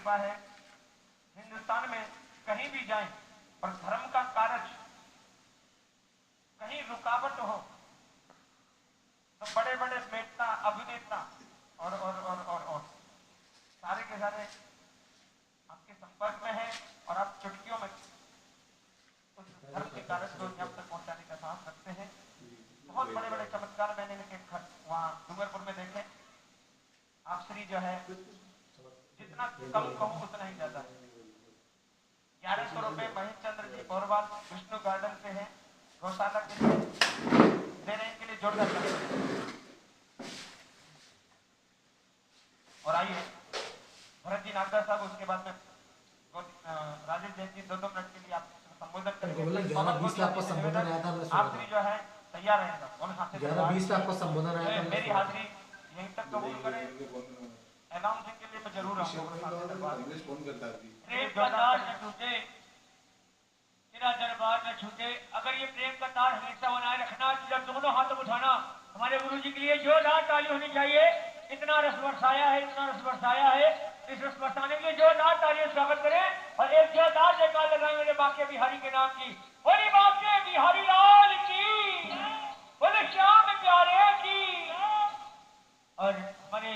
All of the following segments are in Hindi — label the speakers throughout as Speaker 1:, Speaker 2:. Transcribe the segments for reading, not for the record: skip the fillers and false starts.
Speaker 1: कृपा है। हिंदुस्तान में कहीं भी जाएं और धर्म का कार्य कहीं रुकावट हो तो बड़े बड़े नेता अभिनेता और सारे के सारे आपके संपर्क में हैं और आप चुटकियों में उस धर्म के कार्य को यहाँ तक पहुंचाने का साहस रखते हैं। बहुत बड़े बड़े चमत्कार मैंने वहाँ डूंगरपुर में देखे। आप श्री जो है जितना कम कहूँ उतना ही ज्यादा है। 1100 रुपए महेश चंद्र जी बोरवाल विष्णु गार्डन से है, गौशाला के लिए दे रहे हैं, के लिए जोरदार करते। और आइए भरत जी नागदा साहब, उसके बाद में राजेश जैन जी 2 मिनट के लिए आप संबोधन करेंगे।
Speaker 2: 11-20 लाख का संबोधन आया था।
Speaker 1: आप श्री जो है तैयार रहेगा।
Speaker 2: 11-20 लाख का संबोधन आया था।
Speaker 1: मेरी हाजिरी यहीं तक कबूल करें। अनाउंसिंग के लिए मैं जरूर आऊंगा। प्रेम का तार न टूटे, तेरा दरबार न छूटे। अगर ये प्रेम का तार हमेशा बनाए रखना, जब दोनों हाथों उठाना। हमारे गुरु जी के लिए जोरदार ताली होनी चाहिए। इतना रस बरसाया है, इतना रस बरसाया है। इस रस बरसाने के लिए जोरदार तालियों से स्वागत करें और एक जोरदार जयकार लगाएं मेरे बाके बिहारी के नाम की। बोली बाके बिहारी लाल की, बोले श्याम प्यारे की। और हमारे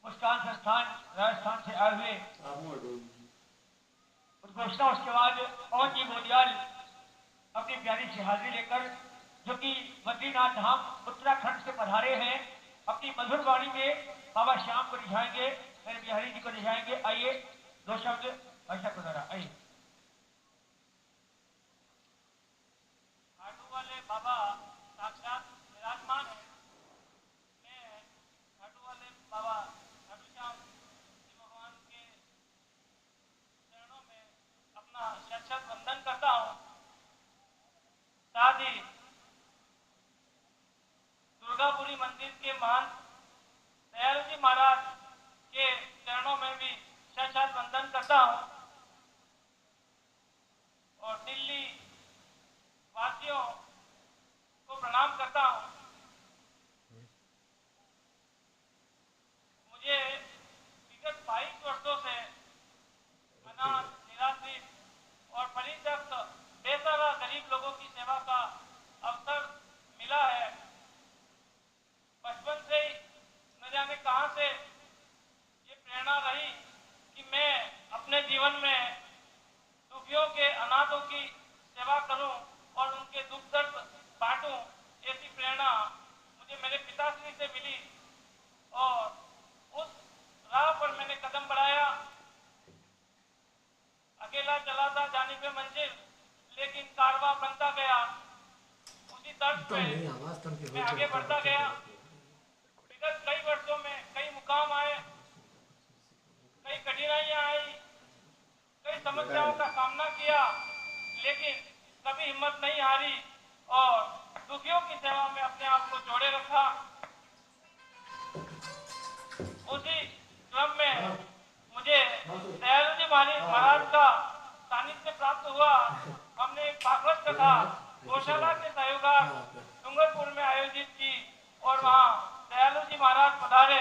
Speaker 1: मुस्कान संस्थान राजस्थान से आए हुए उद्घोषणा, उसके बाद पवन जी मोदियाल अपनी प्यारी सी हाजिरी लेकर, जो कि बद्रीनाथ धाम उत्तराखंड से पधारे हैं, अपनी मधुर वाणी में बाबा श्याम को रिझाएंगे, मेरे बिहारी जी को रिझाएंगे। आइए 2 शब्द भाषा को जरा। आइए खाटू वाले बाबा साक्षात विराजमान है। मैं खाटू वाले बाबा खाटू श्याम जी भगवान के चरणों में अपना शत वंदन करता हूँ। साथ ही दुर्गापुरी मंदिर के महंत दयाल जी महाराज के चरणों में भी शत वंदन करता हूँ और दिल्ली वासियों को प्रणाम करता हूँ। मुझे विगत 22 वर्षों से अनाथ, निराश्रित और परित्यक्त बेसहारा गरीब लोगों की सेवा का अवसर मिला है। बचपन से ही न जाने कहां से ये प्रेरणा रही कि मैं अपने जीवन में दुखियों के, अनाथों की सेवा करूं और उनके दुख दर्द बांटूं। ऐसी प्रेरणा मुझे मेरे पिताश्री से मिली और उस राह पर मैंने कदम बढ़ाया। अकेला चला था जाने पे मंजिल, लेकिन कारवां बनता गया। उसी तर्ज पे मैं आगे बढ़ता गया। विगत कई वर्षों में कई मुकाम आए, कई कठिनाइयां आई, कई समस्याओं का सामना किया, लेकिन कभी हिम्मत नहीं हारी और दुखियों की सेवा में अपने आप को जोड़े रखा। उसी क्रम में मुझे दयाल जी महाराज का सानिध्य प्राप्त हुआ। हमने एक भागवत कथा गौशाला के सहयोगार्थ डूंगरपुर में आयोजित की और वहाँ दयालु जी महाराज पधारे।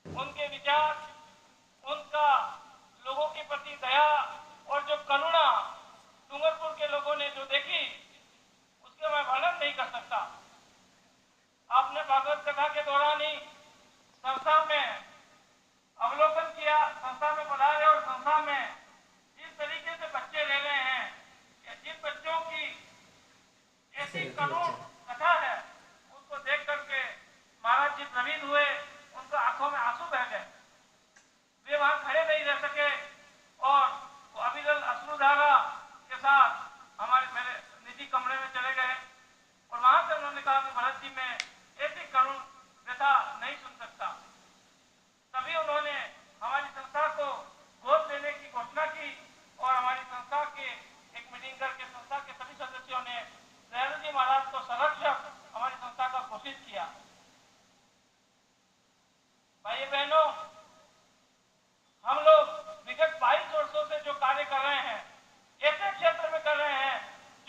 Speaker 1: उनके विचार, उनका लोगों के प्रति दया और जो करुणा डूंगरपुर के लोगों ने जो देखी, उसके मैं वर्णन नहीं कर सकता। आपने भागवत कथा के दौरान ही संस्था में अवलोकन किया, संस्था में पधारे और संस्था में जिस तरीके से बच्चे रह रहे हैं, या जिन बच्चों की ऐसी करुण कथा है, उसको देख करके महाराज जी प्रवीण हुए। उनके आंखों में आंसू बह गए। वे वहां खड़े नहीं रह सके और वो अविरल अश्रुधारा के साथ मेरे निजी कमरे में चले गए और वहां से उन्होंने कहा कि भरत जी मैं ऐसी करुण व्यथा नहीं सुन सकता। तभी उन्होंने हमारी संस्था को गोद लेने की घोषणा की और हमारी संस्था के एक मीटिंग करके संस्था के सभी सदस्यों ने दयाल जी महाराज को संरक्षक हमारी संस्था का घोषित किया। भाई बहनों, हम लोग विगत 22 वर्षों से जो कार्य कर रहे हैं, ऐसे क्षेत्र में कर रहे हैं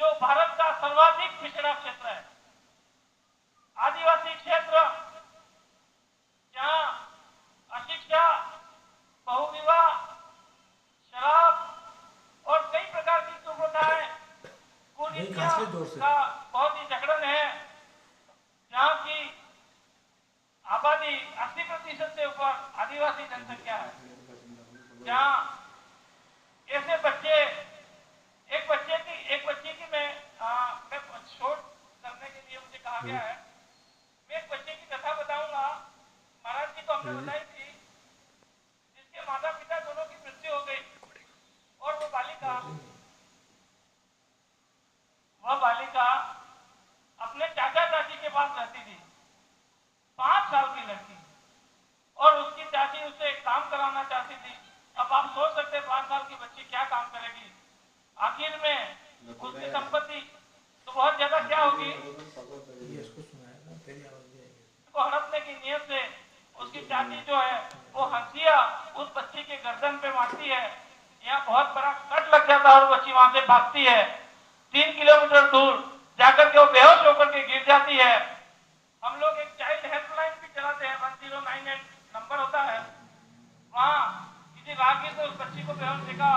Speaker 1: जो भारत का सर्वाधिक पिछड़ा क्षेत्र है, आदिवासी क्षेत्र, जहां अशिक्षा आदिवासी जनसंख्या है, जहाँ ऐसे बच्चे एक बच्चे की मैं शोध करने के लिए मुझे कहा गया है। मैं एक बच्चे की कथा बताऊंगा, महाराज जी को हमने बताई थी, जिसके माता पिता दोनों की मृत्यु हो गई और वो बालिका अपने चाचा चाची के पास रहती थी। 5 साल की लड़की, और उसकी चाची उससे एक काम कराना चाहती थी। अब आप सोच सकते हैं 5 साल की बच्ची क्या काम करेगी। आखिर में उसकी संपत्ति तो बहुत ज्यादा क्या होगी, को हड़पने की नियत से उसकी चाची जो है वो हंसिया उस बच्ची के गर्दन पे मारती है। यहाँ बहुत बड़ा कट लग जाता है और बच्ची वहां से भागती है। 3 किलोमीटर दूर जाकर के वो बेहोश होकर के गिर जाती है। हम लोग एक चाइल्ड हेल्पलाइन भी चलाते हैं, 1098 नंबर होता है। वहाँ किसी राहगीर ने उस बच्ची को बेहोश देखा,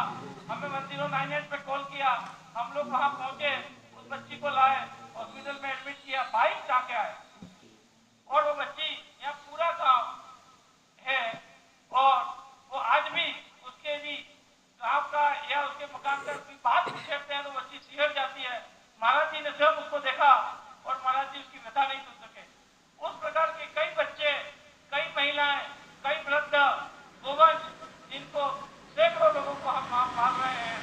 Speaker 1: हमें 1098 पे कॉल किया। हम लोग वहां पहुंचे, उस बच्ची को लाए, हॉस्पिटल में एडमिट किया, 22 टाँके आए। और वो बच्ची यहाँ पूरा गांव है, और वो आज भी उसके भी गांव का या उसके मकान का कोई बात छेड़ते हैं तो बच्ची सिहर जाती है। महाराज जी ने स्वयं उसको देखा और महाराज जी उसकी व्यथा नहीं सुन सके। उस प्रकार के कई बच्चे, कई महिलाएं, कई वृद्ध, गोवंश, जिनको सैकड़ों लोगों को हम मार रहे हैं।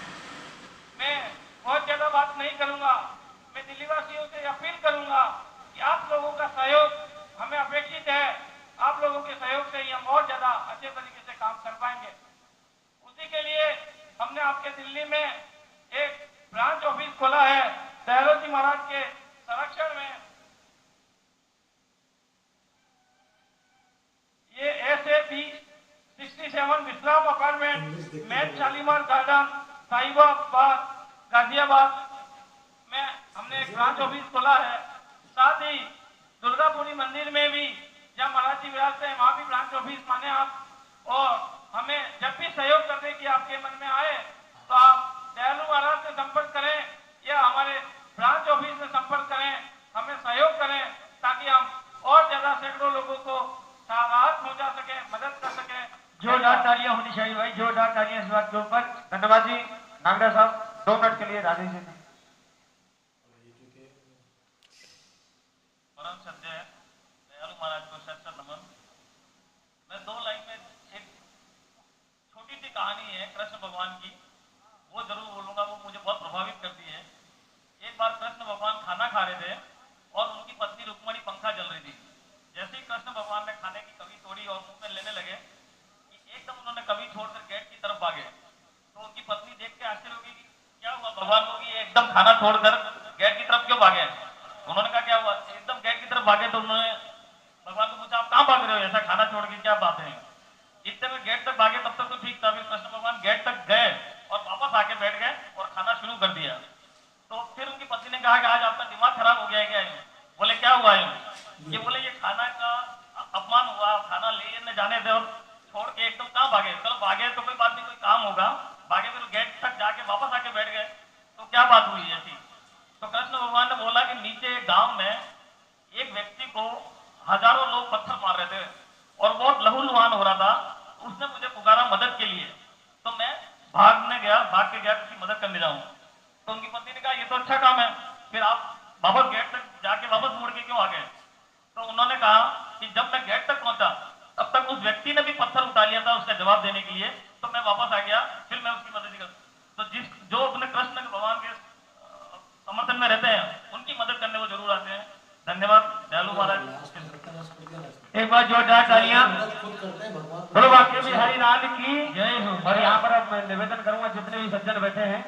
Speaker 1: मैं बहुत ज्यादा बात नहीं करूंगा। मैं दिल्लीवासियों से अपील करूंगा कि आप लोगों का सहयोग हमें अपेक्षित है। आप लोगों के सहयोग से ही हम और ज्यादा अच्छे तरीके से काम कर पाएंगे। उसी के लिए हमने आपके दिल्ली में एक ब्रांच ऑफिस खोला है, दयालो जी महाराज के संरक्षण में। ये SAB 67 विश्राम अपार्टमेंट, मैट शालीमार गार्डन, साहिबाबाद, गाजियाबाद में हमने एक ब्रांच ऑफिस खोला है। साथ ही दुर्गापुरी मंदिर में भी, जहाँ महाराज जी विराजते हैं, वहां भी ब्रांच ऑफिस माने आप। और हमें जब भी सहयोग करने की आपके मन में आए तो आप दयालु महाराज से संपर्क करें या हमारे ब्रांच ऑफिस से संपर्क करें, हमें सहयोग करें, ताकि हम और ज्यादा सैकड़ों लोगों को राहत पहुंचा सके, मदद कर सके।
Speaker 3: जोरदार तालियां होनी चाहिए भाई, जोरदार तालियां इस बात के ऊपर। धन्यवाद जी। नागड़ा साहब 2 मिनट के लिए राधे जी।
Speaker 4: परम सत्य दयालु महाराज को सच्चा नमन। मैं 2 लाइन में एक छोटी सी कहानी है कृष्ण भगवान की, वो जरूर बोलूंगा, वो मुझे बहुत प्रभावित करती है। एक बार कृष्ण भगवान खाना खा रहे थे और उनकी पत्नी रुक्मणी पंखा जल रही थी। जैसे ही कृष्ण भगवान ने खाने की कभी तोड़ी और मुंह में लेने लगे कि एकदम उन्होंने कभी छोड़कर गेट की तरफ भागे। तो उनकी पत्नी देख के आश्चर्य होगी कि क्या हुआ भगवान को, कि ये एकदम खाना छोड़कर गेट की तरफ क्यों भागे। उन्होंने कहा क्या हुआ, एकदम गेट की तरफ भागे। तो उन्होंने भगवान को पूछा आप कहाँ भाग रहे हो, ऐसा खाना छोड़ के, क्या बात है। इतने में गेट तक भागे, तब तक तो ठीक था। फिर कृष्ण भगवान गेट तक गए और वापस आके बैठ गए और खाना शुरू कर दिया। तो फिर उनकी पत्नी ने कहा कि आज आपका दिमाग खराब हो गया है क्या। बोले क्या हुआ है। ये बोले ये खाना का अपमान हुआ, खाना ले जाने दे और छोड़ के एकदम कहाँ भागे। चलो भागे तो कोई बात नहीं, कोई काम होगा, भागे फिर गेट तक जाके वापस आके बैठ गए, तो क्या बात हुई ऐसी। तो कृष्ण भगवान ने बोला कि नीचे गांव में एक व्यक्ति को हजारों लोग पत्थर मार रहे थे और बहुत लहूलुहान हो रहा था। उसने मुझे पुकारा मदद के लिए, तो मैं भाग के गया किसी मदद करने जाऊं। तो उनकी पत्नी ने कहा ये तो अच्छा काम है, फिर आप वापस गेट तक जाके वापस मुड़ के क्यों आ गए। तो उन्होंने कहा कि जब मैं गेट तक पहुंचा तब तक उस व्यक्ति ने भी पत्थर उठा लिया था उसका जवाब देने के लिए, तो मैं वापस आ गया, फिर मैं उसकी मदद कर। तो जो अपने कृष्ण भगवान के समर्थन में रहते हैं उनकी मदद करने को जरूर आते हैं। धन्यवाद दयालु महाराज।
Speaker 3: एक बार जोरदार तालियां बोलो वाक्य बिहारी लाल की
Speaker 4: जय हो।
Speaker 3: और यहाँ पर अब मैं निवेदन करूंगा जितने भी सज्जन बैठे हैं